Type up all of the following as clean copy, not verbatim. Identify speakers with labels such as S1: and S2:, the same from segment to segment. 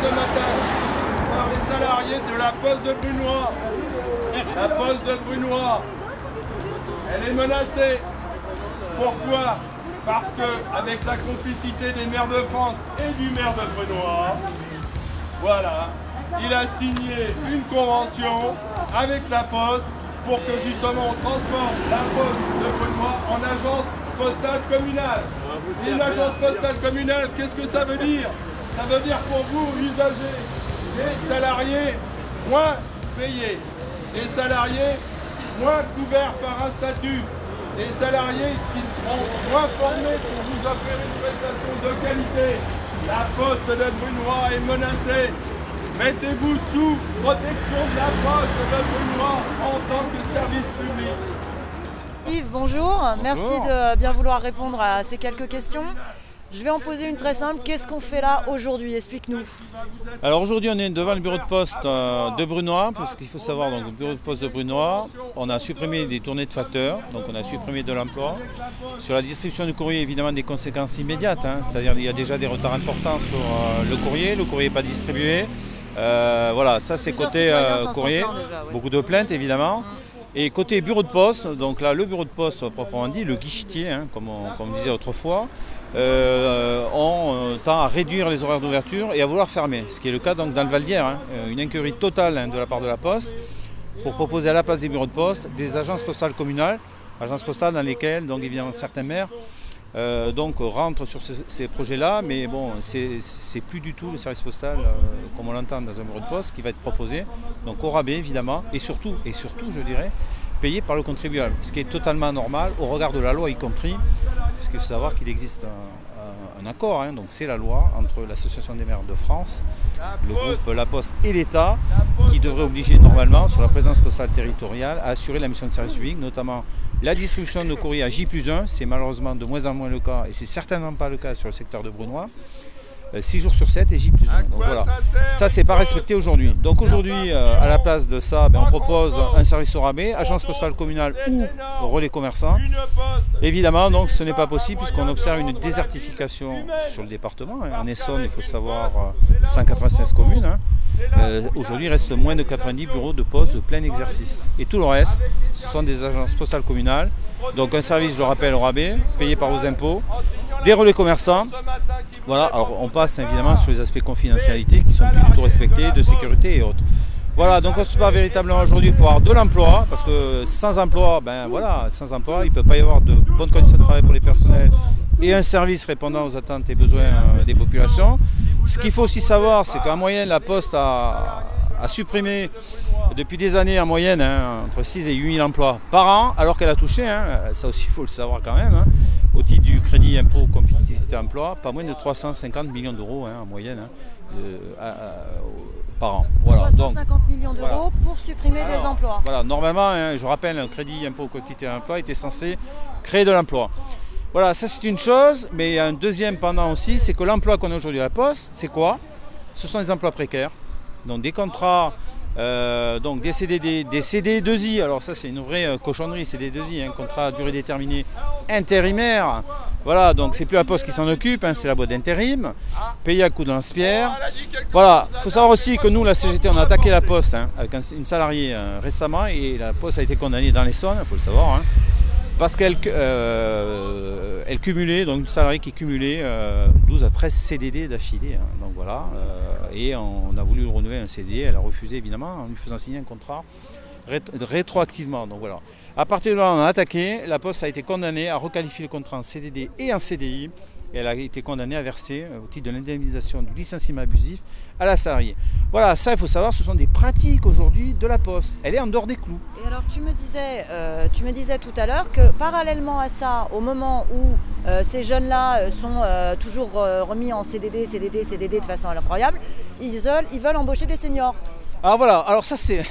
S1: ce matin par les salariés de la poste de Brunoy. La poste de Brunoy, elle est menacée. Pourquoi? Parce que, avec la complicité des maires de France et du maire de Brunoy, voilà, il a signé une convention avec la Poste pour que justement on transforme la Poste de Brunoy en agence postale communale. Et une agence postale communale, qu'est-ce que ça veut dire? Ça veut dire pour vous, usagers, des salariés moins payés, des salariés moins couverts par un statut, des salariés qui seront moins formés pour vous offrir une prestation de qualité. La Poste de Brunoy est menacée. Mettez-vous sous protection de la Poste de Brunoy en tant que service public.
S2: Yves, bonjour. Merci de bien vouloir répondre à ces quelques questions. Je vais en poser une très simple. Qu'est-ce qu'on fait là aujourd'hui? Explique-nous.
S3: Alors aujourd'hui on est devant le bureau de poste de Brunoy, parce qu'il faut savoir, donc le bureau de poste de Brunoy, on a supprimé des tournées de facteurs, donc on a supprimé de l'emploi. Sur la distribution du courrier, évidemment des conséquences immédiates, c'est-à-dire qu'il y a déjà des retards importants sur le courrier n'est pas distribué. Voilà, ça c'est côté courrier, déjà, oui. Beaucoup de plaintes évidemment. Et côté bureau de poste, donc là le bureau de poste proprement dit, le guichetier, comme on disait autrefois, on tend à réduire les horaires d'ouverture et à vouloir fermer, ce qui est le cas donc dans le Val d'Hier, une incurie totale de la part de la Poste pour proposer à la place des bureaux de poste des agences postales communales, agences postales dans lesquelles donc évidemment certains maires rentrent sur ces projets-là, mais bon, c'est plus du tout le service postal comme on l'entend dans un bureau de poste qui va être proposé, donc au rabais évidemment, et surtout je dirais, payé par le contribuable, ce qui est totalement normal au regard de la loi y compris, puisqu'il faut savoir qu'il existe un accord, donc c'est la loi entre l'Association des maires de France, le groupe La Poste et l'État, qui devrait obliger normalement sur la présence postale territoriale à assurer la mission de service public, notamment la distribution de courrier à J+1, c'est malheureusement de moins en moins le cas, et c'est certainement pas le cas sur le secteur de Brunoy, 6 jours sur 7 et J+1. Donc voilà, ça c'est pas respecté aujourd'hui. Donc aujourd'hui, à la place de ça, on propose un service au rabais, agence postale communale ou relais commerçant. Évidemment, donc ce n'est pas possible puisqu'on observe une désertification sur le département. En Essonne, il faut savoir 196 communes. Aujourd'hui, il reste moins de 90 bureaux de poste de plein exercice. Et tout le reste, ce sont des agences postales communales. Donc un service, je le rappelle, au rabais, payé par vos impôts, des relais commerçants. Voilà, alors on passe évidemment sur les aspects confidentialité qui sont plus du tout respectés, de sécurité et autres. Voilà, donc on se bat véritablement aujourd'hui pour avoir de l'emploi, parce que sans emploi, sans emploi, il ne peut pas y avoir de bonnes conditions de travail pour les personnels et un service répondant aux attentes et besoins des populations. Ce qu'il faut aussi savoir, c'est qu'en moyenne, la Poste a supprimé depuis des années en moyenne entre 6 et 8 000 emplois par an, alors qu'elle a touché, ça aussi il faut le savoir quand même, au titre du crédit impôt compétitivité emploi, pas moins de 350 millions d'euros en moyenne par an. Voilà,
S2: 350 millions d'euros pour supprimer des emplois.
S3: Voilà, normalement, je rappelle, un crédit impôt compétitivité emploi était censé créer de l'emploi. Voilà, ça c'est une chose, mais il y a un deuxième pendant aussi, c'est que l'emploi qu'on a aujourd'hui à la Poste, c'est quoi? Ce sont des emplois précaires, donc des contrats, donc des CDD, des CD2I, alors ça c'est une vraie cochonnerie, CD2I, contrat à durée déterminée intérimaire. Voilà, donc c'est plus la Poste qui s'en occupe, c'est la boîte d'intérim, payé à coup de lance-pierre. Voilà, il faut savoir aussi que nous, la CGT, on a attaqué la Poste avec une salariée récemment, et la Poste a été condamnée dans l'Essonne, il faut le savoir, parce qu'elle cumulait, donc une salariée qui cumulait 12 à 13 CDD d'affilée. Donc voilà, et on a voulu renouveler un CDD, elle a refusé évidemment, en lui faisant signer un contrat rétroactivement. Donc voilà. À partir de là, on a attaqué, la Poste a été condamnée à requalifier le contrat en CDD et en CDI. Et elle a été condamnée à verser, au titre de l'indemnisation du licenciement abusif, à la salariée. Voilà, ça il faut savoir, ce sont des pratiques aujourd'hui de la Poste. Elle est en dehors des clous.
S2: Et alors tu me disais tout à l'heure que parallèlement à ça, au moment où ces jeunes-là sont toujours remis en CDD de façon incroyable, ils veulent embaucher des seniors.
S3: Ah voilà, alors ça c'est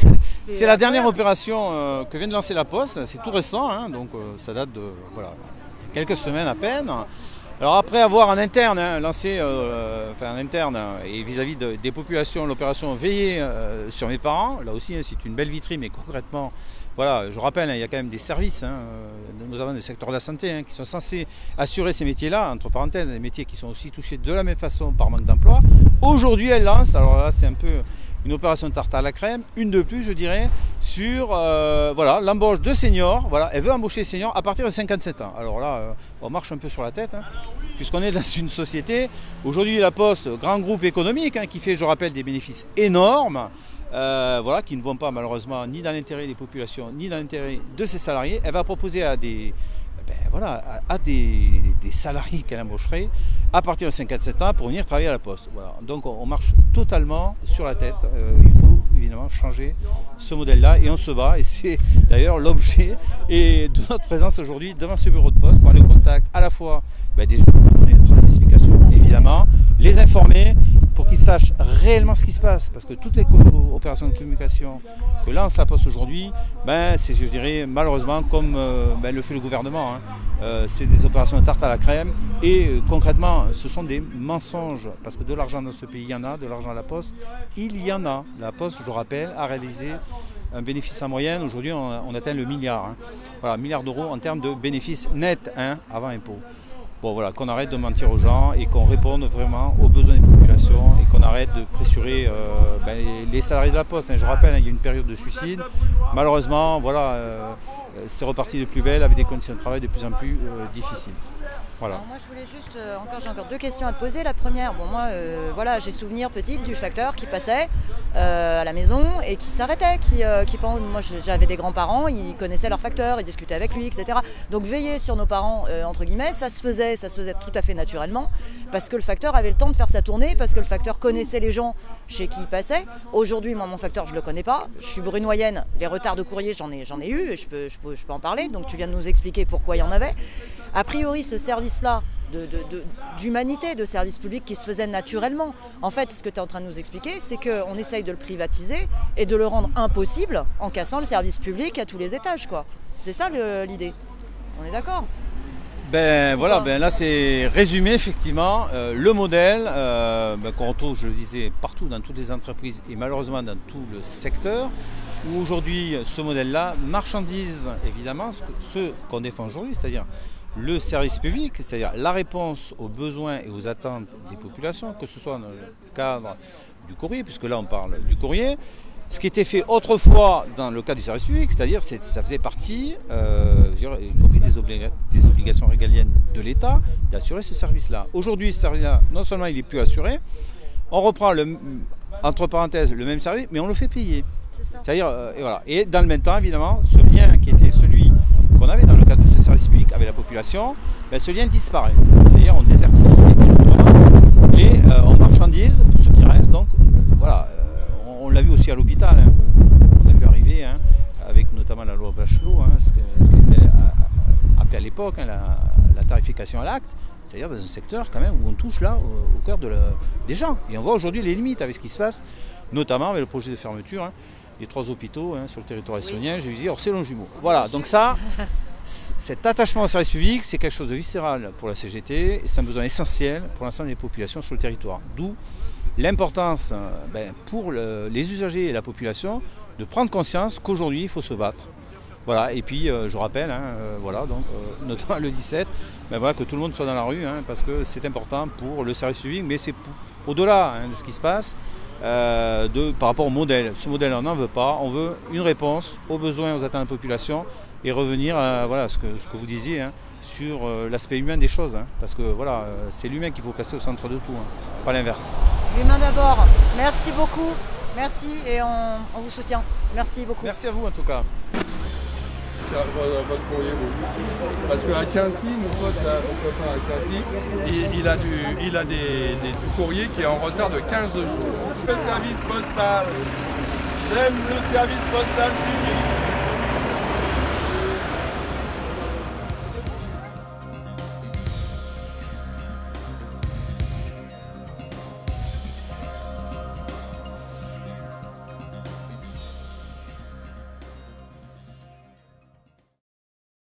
S3: la dernière opération que vient de lancer la Poste, c'est tout récent, donc ça date de quelques semaines à peine. Alors après avoir en interne lancé, en interne et vis-à-vis des populations, l'opération Veiller sur mes parents, là aussi c'est une belle vitrine, mais concrètement, voilà, je rappelle, il y a quand même des services, notamment des secteurs de la santé, qui sont censés assurer ces métiers-là, entre parenthèses, des métiers qui sont aussi touchés de la même façon par manque d'emploi. Aujourd'hui, elle lance, alors là c'est un peu une opération tarte à la crème, une de plus je dirais, sur l'embauche de seniors. Voilà, elle veut embaucher des seniors à partir de 57 ans. Alors là, on marche un peu sur la tête, puisqu'on est dans une société, aujourd'hui la Poste, grand groupe économique, qui fait, je rappelle, des bénéfices énormes, qui ne vont pas malheureusement ni dans l'intérêt des populations, ni dans l'intérêt de ses salariés. Elle va proposer à des salariés qu'elle embaucherait à partir de 57 ans pour venir travailler à la Poste. Voilà. Donc on marche totalement sur la tête. Il faut évidemment changer ce modèle-là et on se bat. Et c'est d'ailleurs l'objet de notre présence aujourd'hui devant ce bureau de poste pour aller au contact à la fois des gens pour donner des explications, évidemment, les informer pour qu'ils sachent réellement ce qui se passe. Parce que toutes les opérations de communication que lance la Poste aujourd'hui, c'est, je dirais, malheureusement, comme le fait le gouvernement. C'est des opérations de tarte à la crème et concrètement, ce sont des mensonges. Parce que de l'argent dans ce pays, il y en a, de l'argent à la Poste, il y en a. La Poste, je rappelle, a réalisé un bénéfice en moyenne. Aujourd'hui, on atteint le milliard. Voilà, milliard d'euros en termes de bénéfices nets avant impôt. Bon, voilà, qu'on arrête de mentir aux gens et qu'on réponde vraiment aux besoins des populations et qu'on arrête de pressurer les salariés de la Poste. Je rappelle, il y a une période de suicide. Malheureusement, c'est reparti de plus belle avec des conditions de travail de plus en plus difficiles. Voilà.
S2: Alors moi je voulais juste, j'ai encore deux questions à te poser. La première, j'ai souvenir petite du facteur qui passait à la maison et qui s'arrêtait, moi j'avais des grands-parents, ils connaissaient leur facteur, ils discutaient avec lui, etc. Donc veiller sur nos parents, entre guillemets, ça se faisait tout à fait naturellement, parce que le facteur avait le temps de faire sa tournée, parce que le facteur connaissait les gens chez qui il passait. Aujourd'hui, moi mon facteur je le connais pas, je suis brunoyenne, les retards de courrier j'en ai eu et je peux en parler, donc tu viens de nous expliquer pourquoi il y en avait. A priori, ce service-là d'humanité, de service public qui se faisait naturellement, en fait, ce que tu es en train de nous expliquer, c'est qu'on essaye de le privatiser et de le rendre impossible en cassant le service public à tous les étages, quoi. C'est ça l'idée. On est d'accord ?
S3: Là c'est résumé effectivement le modèle qu'on retrouve, je le disais, partout dans toutes les entreprises et malheureusement dans tout le secteur, où aujourd'hui ce modèle-là marchandise évidemment ce qu'on défend aujourd'hui, c'est-à-dire le service public, c'est-à-dire la réponse aux besoins et aux attentes des populations, que ce soit dans le cadre du courrier, puisque là on parle du courrier, ce qui était fait autrefois dans le cadre du service public, c'est-à-dire que ça faisait partie, y compris des obligations régaliennes de l'État, d'assurer ce service-là. Aujourd'hui, ce service-là, non seulement il n'est plus assuré, on reprend, entre parenthèses, le même service, mais on le fait payer. C'est-à-dire, et dans le même temps, évidemment, ce lien qui était celui qu'on avait dans le cadre de ce service public avec la population, ce lien disparaît. C'est-à-dire, on désertifie les territoires et on marchandise pour ceux qui restent. Donc, on l'a vu aussi à l'hôpital. On a vu arriver, avec notamment la loi Bachelot, ce qui était appelé à l'époque la tarification à l'acte. C'est-à-dire dans un secteur quand même où on touche là au cœur des gens. Et on voit aujourd'hui les limites avec ce qui se passe, notamment avec le projet de fermeture des 3 hôpitaux sur le territoire estonien, j'ai visité Orcé-Longjumeau. Voilà, donc ça, cet attachement au service public, c'est quelque chose de viscéral pour la CGT et c'est un besoin essentiel pour l'ensemble des populations sur le territoire. D'où l'importance pour les usagers et la population de prendre conscience qu'aujourd'hui il faut se battre. Voilà, et puis je rappelle, notamment le 17, que tout le monde soit dans la rue, parce que c'est important pour le service public, mais c'est au-delà de ce qui se passe par rapport au modèle. Ce modèle, on n'en veut pas, on veut une réponse aux besoins et aux attentes de la population et revenir à ce que vous disiez sur l'aspect humain des choses, parce que c'est l'humain qu'il faut placer au centre de tout, pas l'inverse.
S2: L'humain d'abord, merci beaucoup, merci et on vous soutient, merci beaucoup.
S3: Merci à vous en tout cas.
S1: Votre courrier, parce qu'à Quincy, mon pote là, mon copain à Quincy, il a du courrier qui est en retard de 15 jours. Le service postal, j'aime le service postal public.